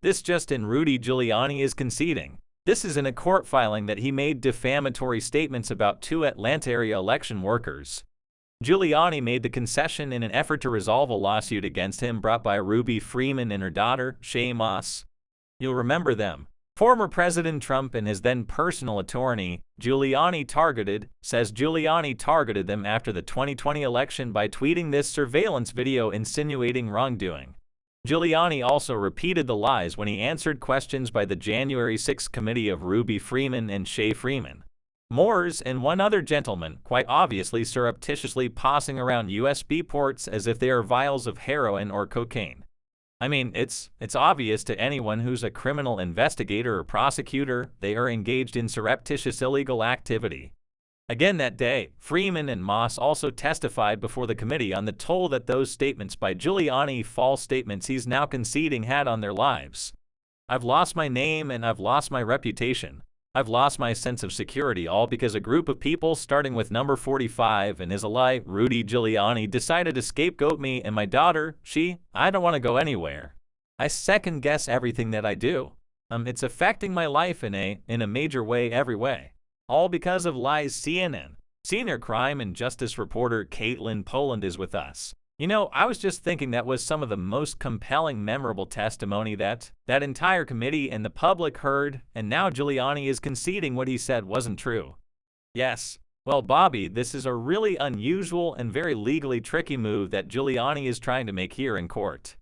This just in: Rudy Giuliani is conceding. This is in a court filing that he made defamatory statements about 2 Atlanta area election workers. Giuliani made the concession in an effort to resolve a lawsuit against him brought by Ruby Freeman and her daughter, Shaye. You'll remember them. Former President Trump and his then personal attorney, says Giuliani targeted them after the 2020 election by tweeting this surveillance video insinuating wrongdoing. Giuliani also repeated the lies when he answered questions by the January 6 committee of Ruby Freeman and Shaye Freeman. Moores and one other gentleman quite obviously surreptitiously passing around USB ports as if they are vials of heroin or cocaine. I mean, it's obvious to anyone who's a criminal investigator or prosecutor they are engaged in surreptitious illegal activity. Again that day, Freeman and Moss also testified before the committee on the toll that those statements by Giuliani, false statements he's now conceding, had on their lives. "I've lost my name and I've lost my reputation. I've lost my sense of security, all because a group of people starting with number 45 and is a lie. Rudy Giuliani decided to scapegoat me and my daughter. I don't want to go anywhere. I second guess everything that I do. It's affecting my life in a major way, every way. All because of lies." CNN senior crime and justice reporter Caitlin Poland is with us. You know, I was just thinking that was some of the most compelling, memorable testimony that entire committee and the public heard, and now Giuliani is conceding what he said wasn't true. Yes. Well, Bobby, this is a really unusual and very legally tricky move that Giuliani is trying to make here in court.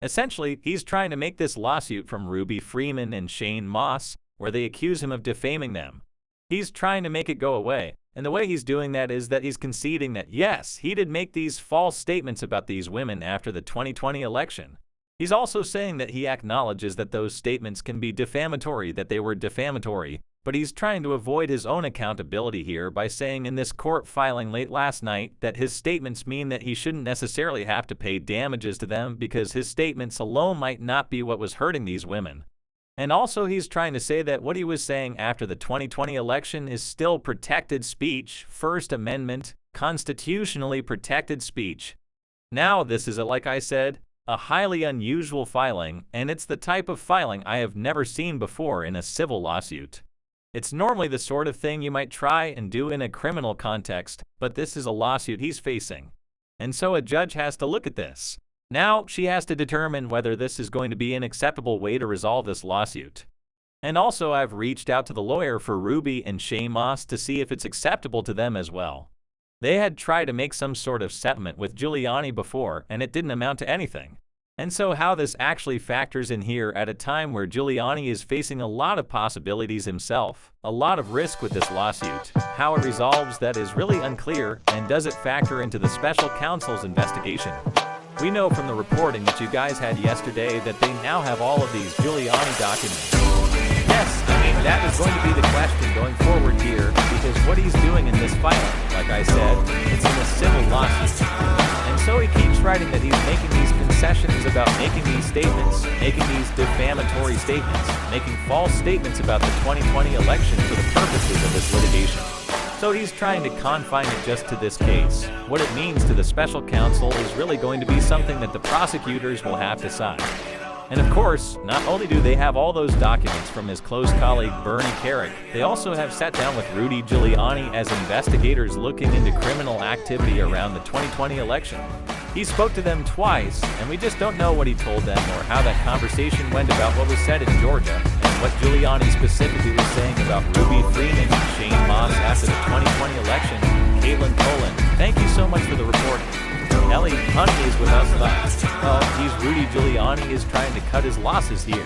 Essentially, he's trying to make this lawsuit from Ruby Freeman and Shaye, where they accuse him of defaming them. He's trying to make it go away. And the way he's doing that is that he's conceding that, yes, he did make these false statements about these women after the 2020 election. He's also saying that he acknowledges that those statements can be defamatory, that they were defamatory, but he's trying to avoid his own accountability here by saying in this court filing late last night that his statements mean that he shouldn't necessarily have to pay damages to them because his statements alone might not be what was hurting these women. And also he's trying to say that what he was saying after the 2020 election is still protected speech, First Amendment, constitutionally protected speech. Now this is, like I said, a highly unusual filing, and it's the type of filing I have never seen before in a civil lawsuit. It's normally the sort of thing you might try and do in a criminal context, but this is a lawsuit he's facing. And so a judge has to look at this. Now she has to determine whether this is going to be an acceptable way to resolve this lawsuit. And also I've reached out to the lawyer for Ruby and Shaye to see if it's acceptable to them as well. They had tried to make some sort of settlement with Giuliani before, and it didn't amount to anything. And so how this actually factors in here at a time where Giuliani is facing a lot of possibilities himself, a lot of risk with this lawsuit, how it resolves that is really unclear, and does it factor into the special counsel's investigation? We know from the reporting that you guys had yesterday that they now have all of these Giuliani documents. Yes, I mean, that is going to be the question going forward here, because what he's doing in this filing, like I said, it's in a civil lawsuit. And so he keeps writing that he's making these concessions about making these statements, making these defamatory statements, making false statements about the 2020 election for the purposes of this litigation. So he's trying to confine it just to this case. What it means to the special counsel is really going to be something that the prosecutors will have to sign. And of course, not only do they have all those documents from his close colleague Bernie Kerik, they also have sat down with Rudy Giuliani as investigators looking into criminal activity around the 2020 election. He spoke to them twice, and we just don't know what he told them or how that conversation went about what was said in Georgia, and what Giuliani specifically was saying about Ruby Freeman and Shaye after the 2020 election. Caitlin Poland, thank you so much for the reporting. Ellie Honey is with us live. He's Rudy Giuliani is trying to cut his losses here.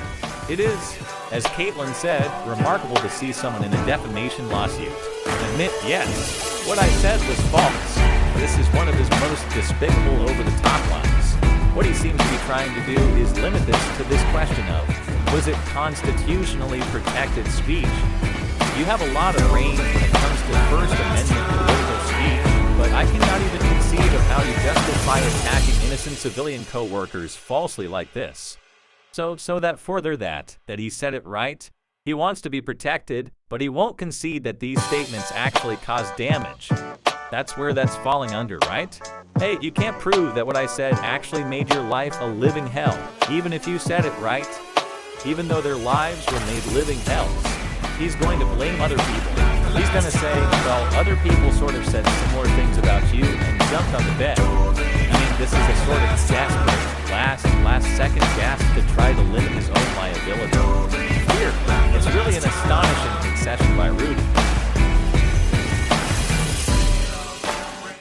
It is, as Caitlin said, remarkable to see someone in a defamation lawsuit admit, yes, what I said was false. This is one of his most despicable over-the-top lies. What he seems to be trying to do is limit this to this question of, was it constitutionally protected speech? You have a lot of range when it comes to First Amendment political speech, but I cannot even conceive of how you justify attacking innocent civilian co-workers falsely like this. So that further that he said it right, he wants to be protected, but he won't concede that these statements actually cause damage. That's where that's falling under, right? Hey, you can't prove that what I said actually made your life a living hell, even if you said it right. even though their lives were made living hells. He's going to blame other people. He's going to say, well, other people sort of said similar things about you and jumped on the bed. I mean, this is a sort of desperate, last second gasp to try to limit his own liability.